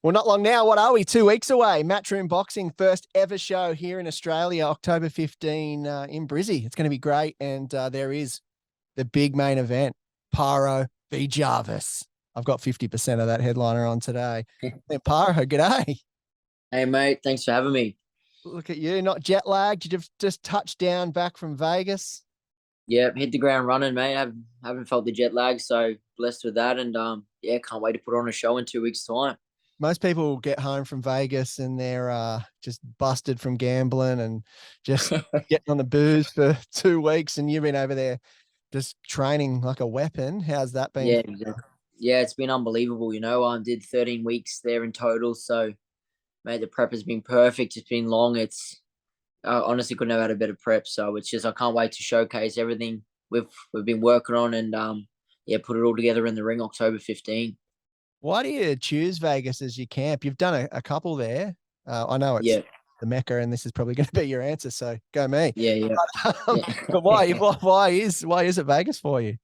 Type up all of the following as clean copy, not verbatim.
Well, not long now. What are we? 2 weeks away. Matchroom Boxing, first ever show here in Australia, October 15 in Brisbane. It's going to be great. And there is the big main event, Paro v Jarvis. I've got 50% of that headliner on today. Hey, Paro, g'day. Hey mate, thanks for having me. Look at you, not jet lagged. You just touched down back from Vegas. Yeah, hit the ground running, mate. Haven't felt the jet lag, so blessed with that. And yeah, can't wait to put on a show in 2 weeks' time. Most people get home from Vegas and they're just busted from gambling and just getting on the booze for 2 weeks. And you've been over there just training like a weapon. How's that been? Yeah, exactly. Yeah, it's been unbelievable. I did 13 weeks there in total. So, mate, the prep has been perfect. It's been long. I honestly couldn't have had a better prep. So it's just I can't wait to showcase everything we've been working on and yeah, put it all together in the ring October 15. Why do you choose Vegas as your camp? You've done a couple there. I know it's Yeah, the Mecca, and this is probably going to be your answer. So go me. yeah, yeah, But yeah. why is it Vegas for you?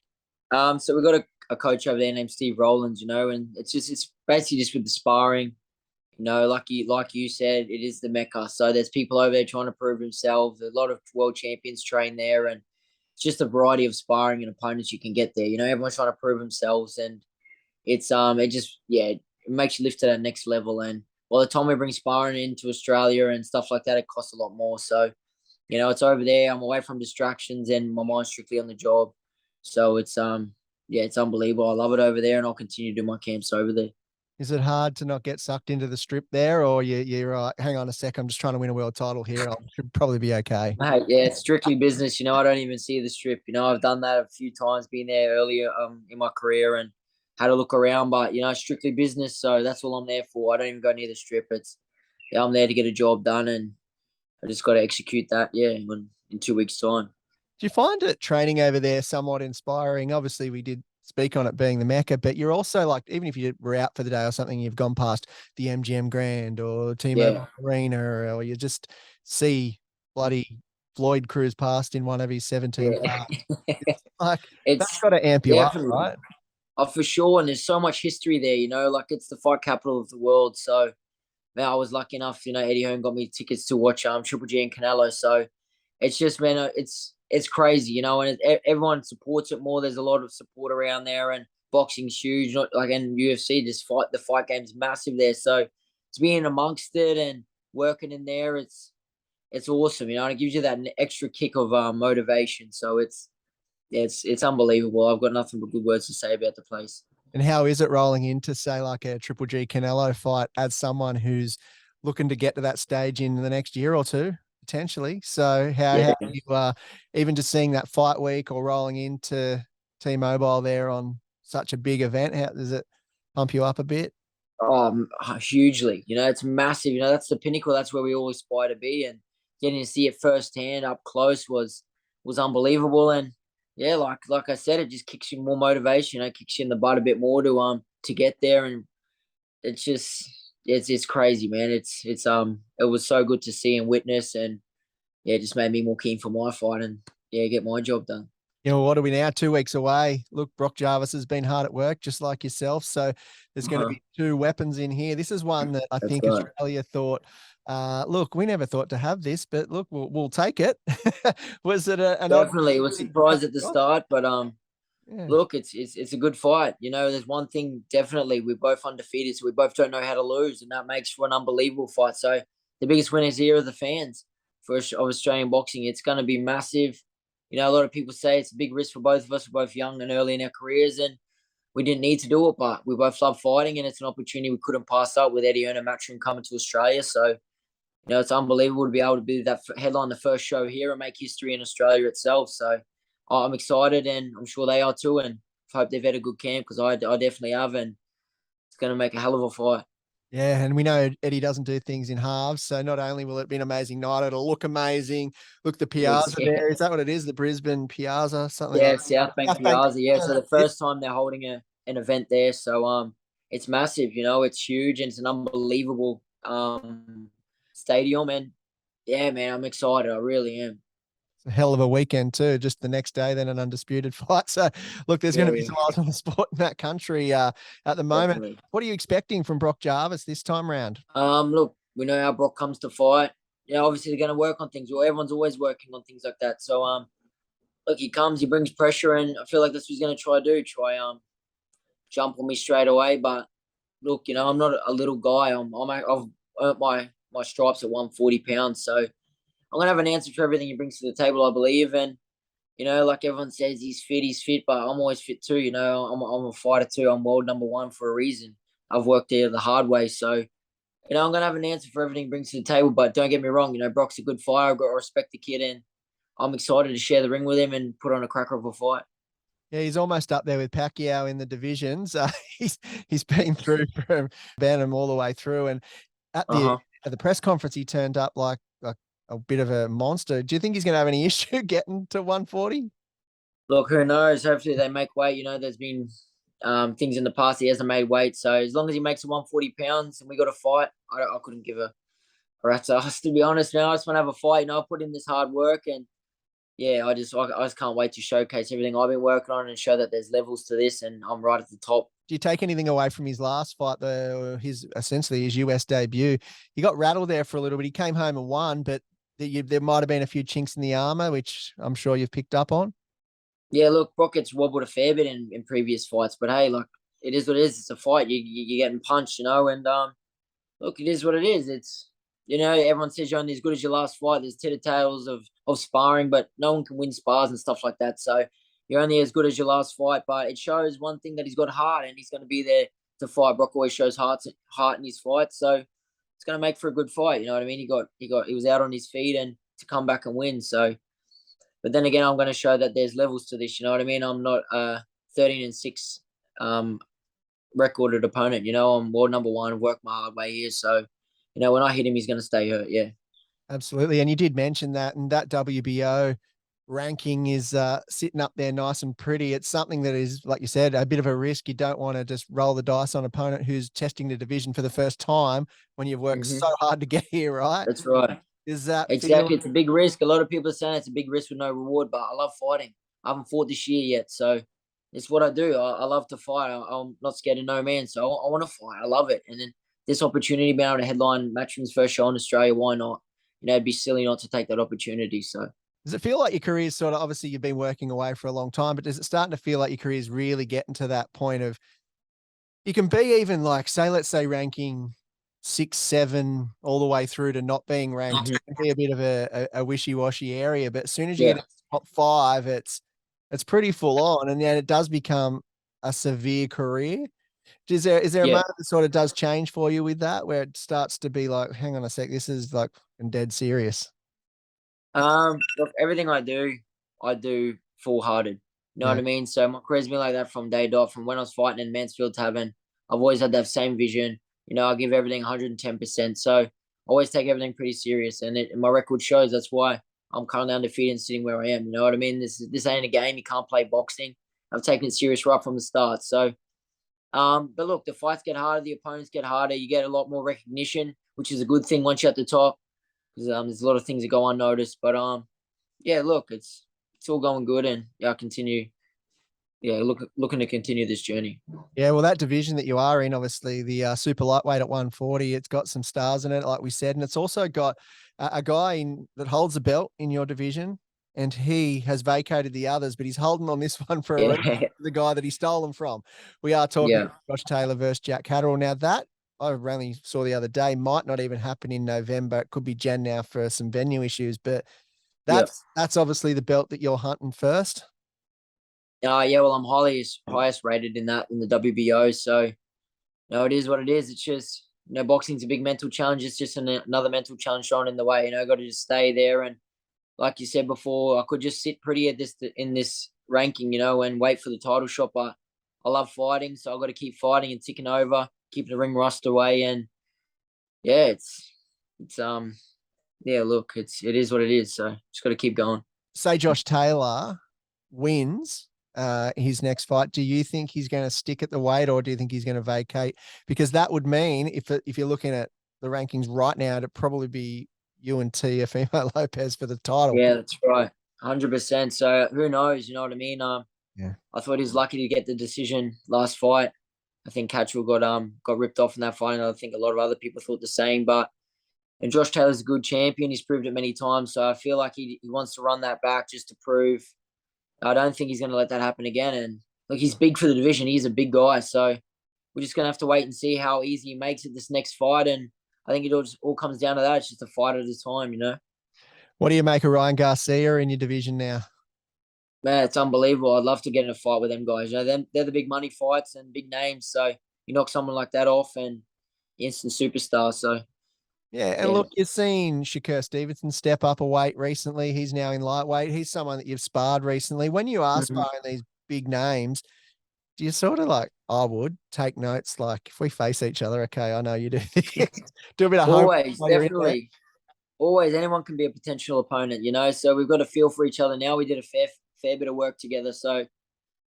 So we got a coach over there named Steve Rowlands, and it's basically just with the sparring. Like you said, it is the Mecca. So there's people over there trying to prove themselves. A lot of world champions train there, and it's just a variety of sparring and opponents you can get there. Everyone's trying to prove themselves, and it makes you lift to that next level. And by the time we bring sparring into Australia and stuff like that, it costs a lot more. So it's over there. I'm away from distractions, and my mind's strictly on the job. So it's unbelievable. I love it over there, and I'll continue to do my camps over there. Is it hard to not get sucked into the strip there, or you're hang on a sec, I'm just trying to win a world title here. I should probably be okay. Mate, yeah, it's strictly business. I don't even see the strip. I've done that a few times, been there earlier in my career and had a look around, but strictly business. So that's all I'm there for. I don't even go near the strip. I'm there to get a job done, and I just got to execute that. Yeah, in 2 weeks' time. Do you find it training over there somewhat inspiring? Obviously, we did speak on it being the Mecca, but you're also like, even if you were out for the day or something, you've gone past the MGM Grand or Yeah, T-Mobile Arena, or you just see bloody Floyd cruise past in one of his 17 yeah. cars. It's like, that's It's got to amp you up, definitely. right? Oh, for sure. And there's so much history there, like it's the fight capital of the world. So, man, I was lucky enough, Eddie Hearn got me tickets to watch Triple G and Canelo. So it's just, man, it's crazy, and everyone supports it more. There's a lot of support around there, and boxing's huge. Not like and UFC, the fight game's massive there. So it's being amongst it and working in there, it's awesome, and it gives you that extra kick of motivation. So it's unbelievable. I've got nothing but good words to say about the place. And how is it rolling into, say, like a Triple G Canelo fight as someone who's looking to get to that stage in the next year or two, potentially? So how Yeah. you even just seeing that fight week or rolling into T-Mobile there on such a big event, how does it pump you up a bit? Hugely. It's massive. That's the pinnacle. That's where we all aspire to be. And getting to see it firsthand up close was unbelievable. And yeah, like I said, it just kicks you more motivation. It kicks you in the butt a bit more to get there. And it's just it's crazy, man. It was so good to see and witness, and yeah, it just made me more keen for my fight and yeah, get my job done. What are we now? 2 weeks away. Look, Brock Jarvis has been hard at work, just like yourself. So there's going to Uh-huh. be two weapons in here. This is one that I That's think right. Australia thought, look, we never thought to have this, but look, we'll take it. Was it an odd? Definitely. Was surprised at the start, but Yeah. look, it's a good fight. There's one thing definitely we're both undefeated, so we both don't know how to lose, and that makes for an unbelievable fight. So the biggest winners here are the fans of Australian boxing. It's going to be massive. A lot of people say it's a big risk for both of us. We're both young and early in our careers, and we didn't need to do it, but we both love fighting, and it's an opportunity we couldn't pass up with Eddie Hearn and Matchroom coming to Australia. So it's unbelievable to be able to be that headline the first show here and make history in Australia itself. So I'm excited, and I'm sure they are too. And hope they've had a good camp because I definitely have, and it's going to make a hell of a fight. Yeah, and we know Eddie doesn't do things in halves. So not only will it be an amazing night, it'll look amazing. Look, the Looks, Piazza yeah, there. Is that what it is? The Brisbane Piazza, something like yeah, South Bank South Bank. Piazza. Yeah, so the first time they're holding an event there, so it's massive. It's huge and it's an unbelievable stadium, and yeah, man, I'm excited. I really am. A hell of a weekend too. Just the next day, then an undisputed fight. So, look, there's going Yeah, to be yeah, some eyes on the sport in that country at the moment. definitely. What are you expecting from Brock Jarvis this time round? Look, we know how Brock comes to fight. Yeah, obviously they're going to work on things. Well, everyone's always working on things like that. So, look, he comes, he brings pressure, and I feel like that's what he's going to try to do. Jump on me straight away. But look, I'm not a little guy. I've earned my stripes at 140 pounds. So I'm gonna have an answer for everything he brings to the table, I believe. And like everyone says, he's fit, but I'm always fit too. I'm a fighter too. I'm world number one for a reason. I've worked there the hard way. So I'm gonna have an answer for everything he brings to the table. But don't get me wrong, Brock's a good fighter. I've got to respect the kid, and I'm excited to share the ring with him and put on a cracker of a fight. Yeah, he's almost up there with Pacquiao in the divisions. He's been through from Bantam all the way through, and at Uh the huh. at the press conference, he turned up like a bit of a monster. Do you think he's going to have any issue getting to 140? Look, who knows? Hopefully they make weight. There's been things in the past he hasn't made weight. So as long as he makes it 140 pounds and we got a fight, I couldn't give a rat's ass, to be honest, man. I just want to have a fight. I put in this hard work, and yeah, I just can't wait to showcase everything I've been working on and show that there's levels to this, and I'm right at the top. Do you take anything away from his last fight, his essentially his US debut? He got rattled there for a little bit. He came home and won, but there might have been a few chinks in the armor, which I'm sure you've picked up on. Yeah, look, Brock gets wobbled a fair bit in previous fights, but hey, like it is what it is. It's a fight. You're getting punched, and look, it is what it is. It's everyone says you're only as good as your last fight. There's tales of sparring, but no one can win spars and stuff like that. So you're only as good as your last fight. But it shows one thing that he's got heart, and he's going to be there to fight. Brock always shows heart in his fight, so it's going to make for a good fight. You know what I mean? He was out on his feet and to come back and win. So, but then again, I'm going to show that there's levels to this. You know what I mean? I'm not 13-6 recorded opponent. I'm world number one. I've worked my hard way here, so when I hit him, he's going to stay hurt. Yeah. Absolutely. And you did mention that, and that WBO ranking is sitting up there nice and pretty. It's something that is, like you said, a bit of a risk. You don't want to just roll the dice on an opponent who's testing the division for the first time when you've worked Mm-hmm. so hard to get here, right? That's right. Is that feel? Exactly. It's a big risk. A lot of people are saying it's a big risk with no reward, but I love fighting. I haven't fought this year yet, so it's what I do. I love to fight. I'm not scared of no man, so I want to fight. I love it. And then this opportunity, being able to headline Matchroom's first show in Australia, why not? It'd be silly not to take that opportunity. So Does it feel like your career's sort of, obviously you've been working away for a long time, but does it starting to feel like your career's really getting to that point of you can be even like, say, let's say ranking 6, 7, all the way through to not being ranked. It can be a bit of a wishy-washy area, but as soon as you get yeah, into the top 5, it's pretty full on, and then it does become a severe career. Is there a yeah. moment that sort of does change for you with that, where it starts to be like, hang on a sec, this is like dead serious? Look, everything I do full hearted. You know what Yeah. I mean? So my career's been like that from day dot. From when I was fighting in Mansfield Tavern, I've always had that same vision. I give everything 110%. So I always take everything pretty serious, and my record shows. That's why I'm currently undefeated and sitting where I am. You know what I mean? This ain't a game. You can't play boxing. I've taken it serious right from the start. So, but look, the fights get harder, the opponents get harder. You get a lot more recognition, which is a good thing once you're at the top, because there's a lot of things that go unnoticed. But yeah, look, it's all going good, and yeah, I continue. Yeah, looking to continue this journey. Yeah, well, that division that you are in, obviously the super lightweight at 140, it's got some stars in it, like we said, and it's also got a guy that holds a belt in your division, and he has vacated the others, but he's holding on this one for a reason. Yeah, The guy that he stole them from. We are talking yeah, Josh Taylor versus Jack Catterall. Now that I only saw the other day might not even happen in November. It could be Jan now for some venue issues, but yeah. that's obviously the belt that you're hunting first. Yeah. Well, I'm highest rated in the WBO. So it is what it is. It's just boxing's a big mental challenge. It's just another mental challenge thrown in the way. Got to just stay there, and like you said before, I could just sit pretty at this in this ranking, and wait for the title shot. But I love fighting, so I've got to keep fighting and ticking over, keep the ring rust away, and yeah, it's yeah. Look, it is what it is. So just got to keep going. Say Josh Taylor wins his next fight, do you think he's going to stick at the weight, or do you think he's going to vacate? Because that would mean, if you're looking at the rankings right now, it'd probably be you and Teofimo Lopez for the title. Yeah, that's right. 100%. So who knows? You know what I mean? Yeah. I thought he was lucky to get the decision last fight. I think Catchwell got ripped off in that fight, and I think a lot of other people thought the same. But and Josh Taylor's a good champion. He's proved it many times. So I feel like he wants to run that back just to prove. I don't think he's going to let that happen again. And look, he's big for the division. He's a big guy. So we're just going to have to wait and see how easy he makes it this next fight. And I think it all comes down to that. It's just a fight at a time, you know? What do you make of Ryan Garcia in your division now? Man, it's unbelievable. I'd love to get in a fight with them guys. You know, they're the big money fights and big names. So you knock someone like that off and instant superstar. So Yeah, and yeah. look, you've seen Shakur Stevenson step up a weight recently. He's now in lightweight. He's someone that you've sparred recently. When you are Mhm. sparring these big names, do you sort of like, I would take notes, like if we face each other, okay, I know you do this. Do a bit of homework Always, while you're in there. definitely. Always, anyone can be a potential opponent, you know. So we've got a feel for each other now. We did a fair bit of work together. So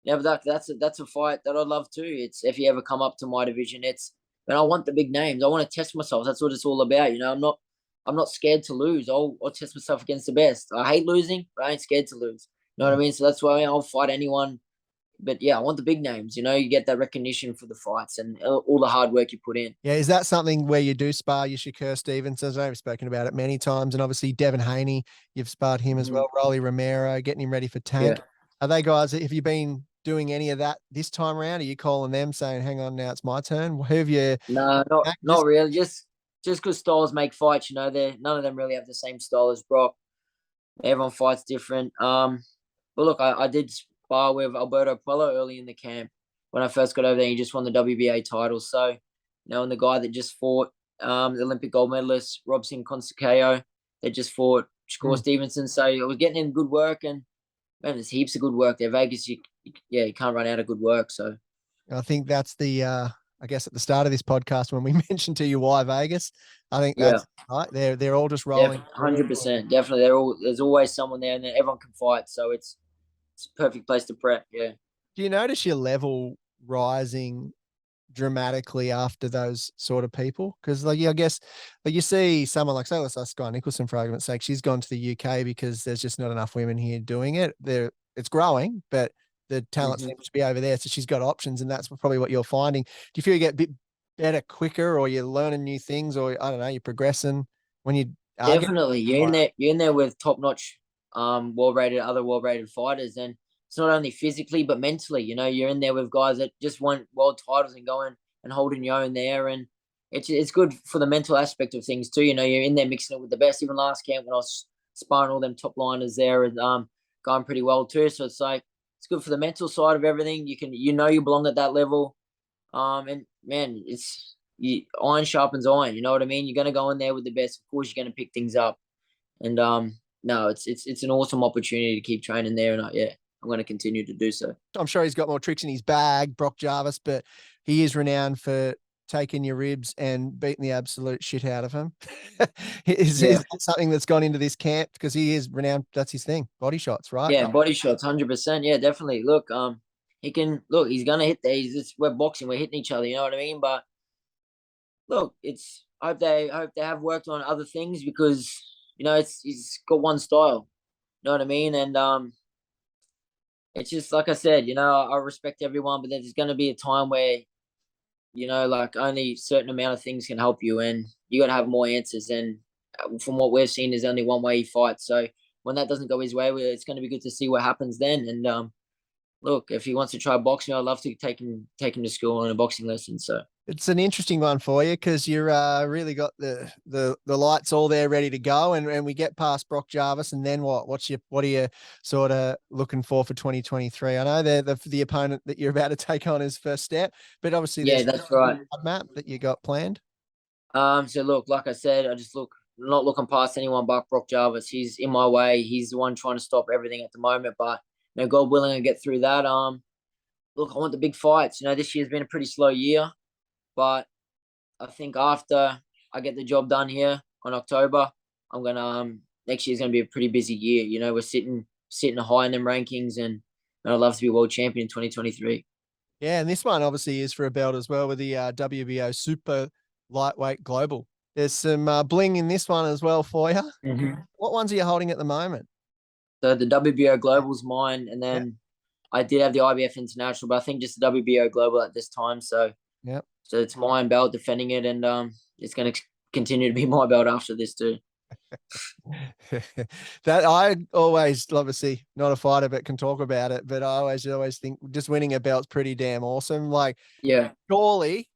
yeah, but that's a fight that I'd love to. It's if you ever come up to my division, it's and I want the big names. I want to test myself. That's what it's all about. You know, I'm not scared to lose. I'll test myself against the best. I hate losing, but I ain't scared to lose. You know what Yeah. I mean? So that's why I'll fight anyone. But yeah, I want the big names. You know, you get that recognition for the fights and all the hard work you put in. Yeah, is that something where you do spar your Shakur Stevensons? I've spoken about it many times, and obviously Devin Haney, you've sparred him as Mhm. well. Rolly Romero, getting him ready for Yeah. Tank. Are they guys? Have you been doing any of that this time around? Are you calling them saying, "Hang on, now it's my turn"? Who have you? No, not Just really. Just because styles make fights, you know, they none of them really have the same style as Brock. Everyone fights different. But look, I did spar with Alberto Puello early in the camp when I first got over there. He just won the WBA title. So, and the guy that just fought the Olympic gold medalist Robson Consacao, that just fought Shakur mm, Stevenson. So I was getting in good work, and man, there's heaps of good work there. Vegas, yeah, you can't run out of good work. So I think that's the. I guess at the start of this podcast when we mentioned to you why Vegas, I think yeah. that's right. They're all just Def rolling through. 100%. Definitely. There's always someone there and then everyone can fight. So it's a perfect place to prep. Yeah. Do you notice your level rising dramatically after those sort of people? Because like I guess like you see someone like say let's ask Sky Nicholson for argument's sake, she's gone to the UK because there's just not enough women here doing it. There it's growing, but the talent hmm seems to be over there. So she's got options, and that's probably what you're finding. Do you feel you get a bit better quicker, or you're learning new things, or I don't know, you're progressing when you are getting Definitely. You're in there with top notch other well rated fighters, and it's not only physically but mentally, you're in there with guys that just won world titles and going and holding your own there, and it's good for the mental aspect of things too. You're in there mixing it with the best. Even last camp when I was sparring all them top liners there and going pretty well too. So it's like it's good for the mental side of everything. You belong at that level. And man, iron sharpens iron. You know what I mean? You're gonna go in there with the best. Of course, you're gonna pick things up. And no, it's an awesome opportunity to keep training there. And yeah, I'm gonna continue to do so. I'm sure he's got more tricks in his bag, Brock Jarvis, but he is renowned for taking your ribs and beating the absolute shit out of him. Is Yeah, that something that's gone into this camp? Because he is renowned, that's his thing. Body shots, right? yeah, body shots, 100%. Yeah, definitely. Look, he can look. He's gonna hit there. We're boxing. We're hitting each other. You know what I mean? But look, it's I hope they have worked on other things because he's got one style. You know what I mean? And it's just like I said, I respect everyone, but there's going to be a time where, like only a certain amount of things can help you, and you got to have more answers. And from what we've seen, there's only one way he fights. So when that doesn't go his way, it's going to be good to see what happens then. And look, if he wants to try boxing, I'd love to take him to school on a boxing lesson. So It's an interesting one for you because you're really got the lights all there ready to go, and we get past Brock Jarvis, and then what? What are you sort of looking for 2023? I know the opponent that you're about to take on is first step, but obviously yeah, there's that's right. a map that you got planned. So look, like I said, I just not looking past anyone but Brock Jarvis. He's in my way. He's the one trying to stop everything at the moment. But God willing, I get through that. Look, I want the big fights. This year's been a pretty slow year, but I think after I get the job done here on October, I'm gonna next year's gonna be a pretty busy year. We're sitting high in them rankings, and I'd love to be world champion in 2023. Yeah, and this one obviously is for a belt as well with the WBO Super Lightweight Global. There's some bling in this one as well for you. Mm-hmm. What ones are you holding at the moment? So the WBO Global's mine, and Yeah. then I did have the IBF International, but I think just the WBO Global at this time. So Yeah. so it's my belt defending it, and it's going to continue to be my belt after this too. That I always obviously not a fighter but can talk about it, but I always think just winning a belt's pretty damn awesome. Like Yeah. surely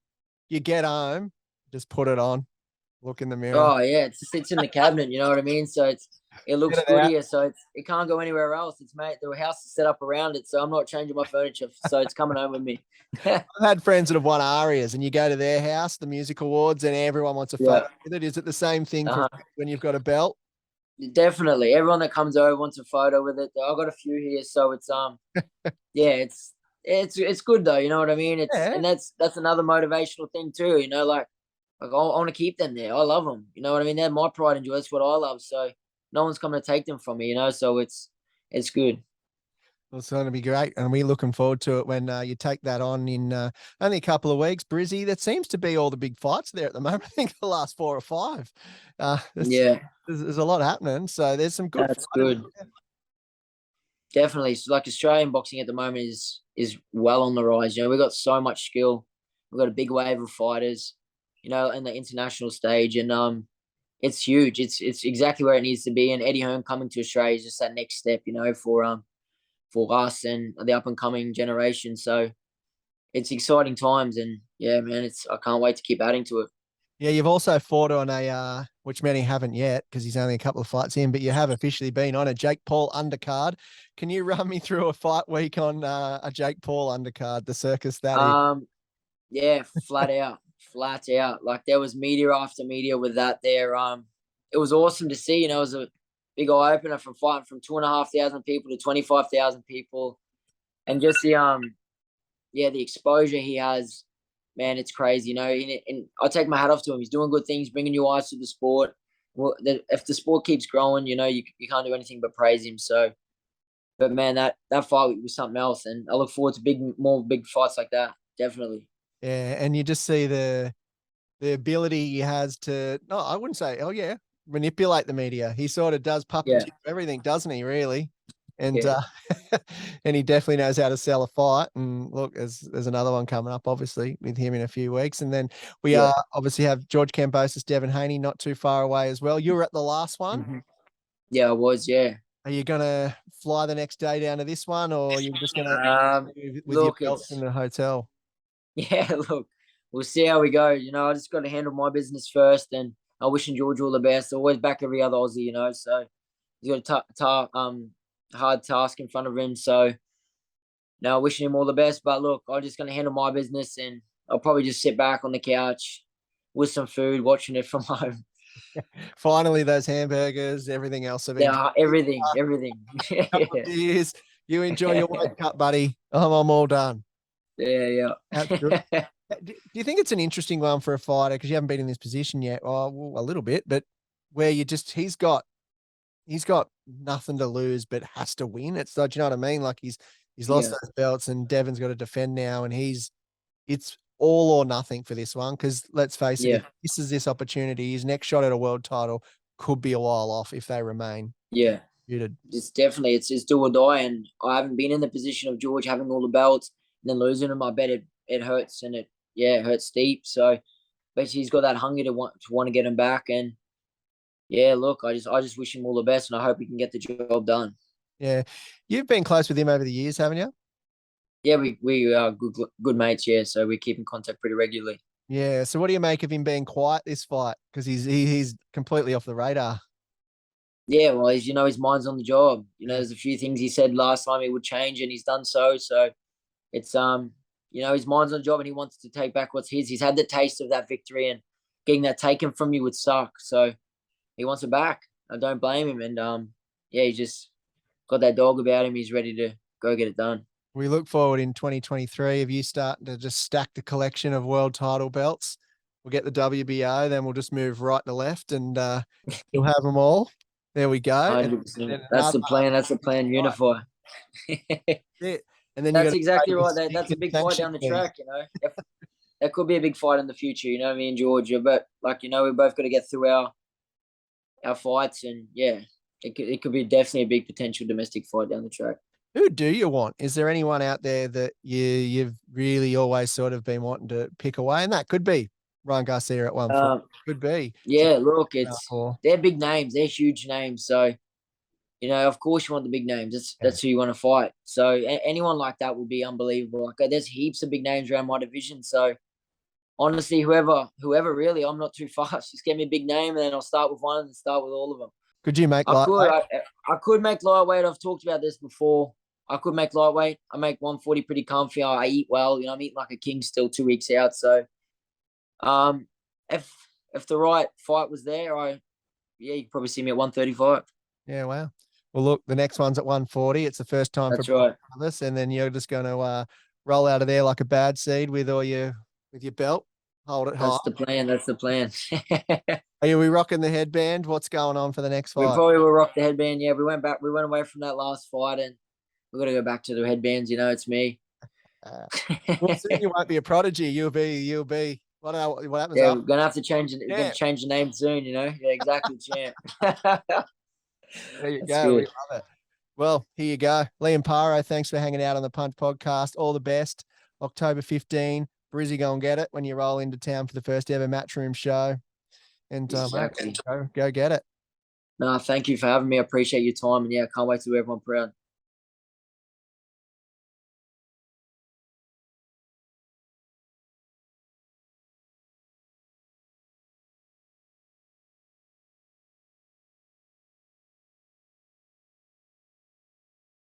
you get home, just put it on, look in the mirror, Oh yeah, it sits in the cabinet. You know what I mean? So it get looks it good out. here. So it can't go anywhere else. It's made the house is set up around it, so I'm not changing my furniture. So it's coming home with me. I've had friends that have won ARIAs and you go to their house, the music awards, and everyone wants a photo Yeah. with it. Is it the same thing for Uh-huh. when you've got a belt? Definitely. Everyone that comes over wants a photo with it. I've got a few here, so it's yeah, it's good though. You know what I mean? It's Yeah. and that's another motivational thing too. You know, like I want to keep them there. I love them. You know what I mean? They're my pride and joy. That's what I love. So no one's coming to take them from me. You know, so it's good. Well, it's going to be great, and we're looking forward to it when you take that on in only a couple of weeks. Brizzy, that seems to be all the big fights there at the moment. I think the last 4 or 5. Yeah, There's a lot happening, so there's some good that's fighters. good. Definitely. So like Australian boxing at the moment is well on the rise. You know, we've got so much skill. We've got a big wave of fighters. You know, in the international stage, and it's huge. It's exactly where it needs to be. And Eddie Hearn coming to Australia is just that next step. You know, for us and the up and coming generation. So it's exciting times, and yeah, man, it's I can't wait to keep adding to it. Yeah, you've also fought on a which many haven't yet because he's only a couple of fights in, but you have officially been on a Jake Paul undercard. Can you run me through a fight week on a Jake Paul undercard, the circus that is? Yeah, flat out. Like there was media after media with that there. It was awesome to see. You know, it was a big eye opener from fighting from 2,500 people to 25,000 people, and just the exposure he has, man, it's crazy. You know, and I take my hat off to him. He's doing good things, bringing new eyes to the sport. Well, if the sport keeps growing, you know, you can't do anything but praise him. So, but man, that fight was something else, and I look forward to more big fights like that. Definitely. Yeah, and you just see the ability he has to no, I wouldn't say, oh yeah, manipulate the media. He sort of does Yeah, puppeteer everything, doesn't he, really? And yeah, and he definitely knows how to sell a fight. And look, there's another one coming up, obviously, with him in a few weeks. And then we yeah. are obviously have George Kambosos, Devin Haney, not too far away as well. You were at the last one. Hmm. Yeah, I was. Yeah. Are you gonna fly the next day down to this one, or are you just gonna with your Look, belts in it's the hotel? yeah. Look, we'll see how we go. You know, I just got to handle my business first, and I wishing George all the best. I always back every other Aussie. You know, so he's got hard task in front of him. So now wishing him all the best. But look, I'm just gonna handle my business, and I'll probably just sit back on the couch with some food, watching it from home. Finally, those hamburgers, everything else have been Yeah, everything. couple of years. You enjoy your World Cup, buddy. I'm all done. Yeah, That's good. Do you think it's an interesting one for a fighter because you haven't been in this position yet? Oh, well, a little bit, but where you just he's got nothing to lose but has to win. It's like, you know what I mean? Like he's lost yeah, those belts and Devon's got to defend now, and it's all or nothing for this one. Because let's face it, yeah, if this is this opportunity, his next shot at a world title could be a while off if they remain yeah. muted. It's definitely it's do or die, and I haven't been in the position of George having all the belts and then losing them. I bet it hurts, and it hurts deep. So, but he's got that hunger to want to get him back, and yeah, look, I just wish him all the best, and I hope he can get the job done. Yeah, you've been close with him over the years, haven't you? Yeah, we are good mates. Yeah, so we keep in contact pretty regularly. Yeah. So what do you make of him being quiet this fight? Because he's completely off the radar. Yeah, well, his mind's on the job. You know, Yeah. there's a few things he said last time he would change, and he's done so. So it's his mind's on the job, and he wants to take back what's his. He's had the taste of that victory, and getting that taken from you would suck. So he wants it back. I don't blame him, and yeah, he just got that dog about him. He's ready to go get it done. We look forward in 2023 of you starting to just stack the collection of world title belts. We'll get the WBO, then we'll just move right to left, and you'll have them all. There we go. And 100%. then That's another the plan. That's the plan. Unify. it. And then you got That's to exactly pay the right. That's a stinking big fight sanction down the fees. track. That could be a big fight in the future. You know, me and Georgia, but like we both got to get through our fights, and yeah, it could be definitely a big potential domestic fight down the track. Who do you want? Is there anyone out there that you've really always sort of been wanting to pick away? And that could be Ryan Garcia at 140. Could be. Yeah, look, Or they're big names, they're huge names. So of course you want the big names. That's who you want to fight. So anyone like that would be unbelievable. Like there's heaps of big names around my division. So honestly, whoever really, I'm not too fast. Just get me a big name, and then I'll start with one and then start with all of them. could you make I could, lightweight? I could make lightweight. I've talked about this before. I could make lightweight. I make 140 pretty comfy. I eat well. I'm eating like a king still 2 weeks out. So, if the right fight was there, you could probably see me at 135. Yeah, wow. Well, look, the next one's at 140. It's the first time That's for right. Brothers, and then you're just going to roll out of there like a bad seed with your belt. Hold it high. That's the plan. That's the plan. Are we rocking the headband? What's going on for the next We fight? probably will rock the headband. Yeah, we went back. We went away from that last fight, and we got to go back to the headbands. It's me. Well, soon you won't be a prodigy. You'll be. What happens? Yeah, After? we're gonna have to change it. We're gonna change the name soon. Yeah, exactly, champ. There you That's go. good. We love it. Well, here you go. Liam Paro, thanks for hanging out on the Punch podcast. All the best. October 15, Brizzy, go and get it when you roll into town for the first ever Matchroom show. And Exactly. go get it. No, thank you for having me. I appreciate your time, and yeah, I can't wait to do everyone proud.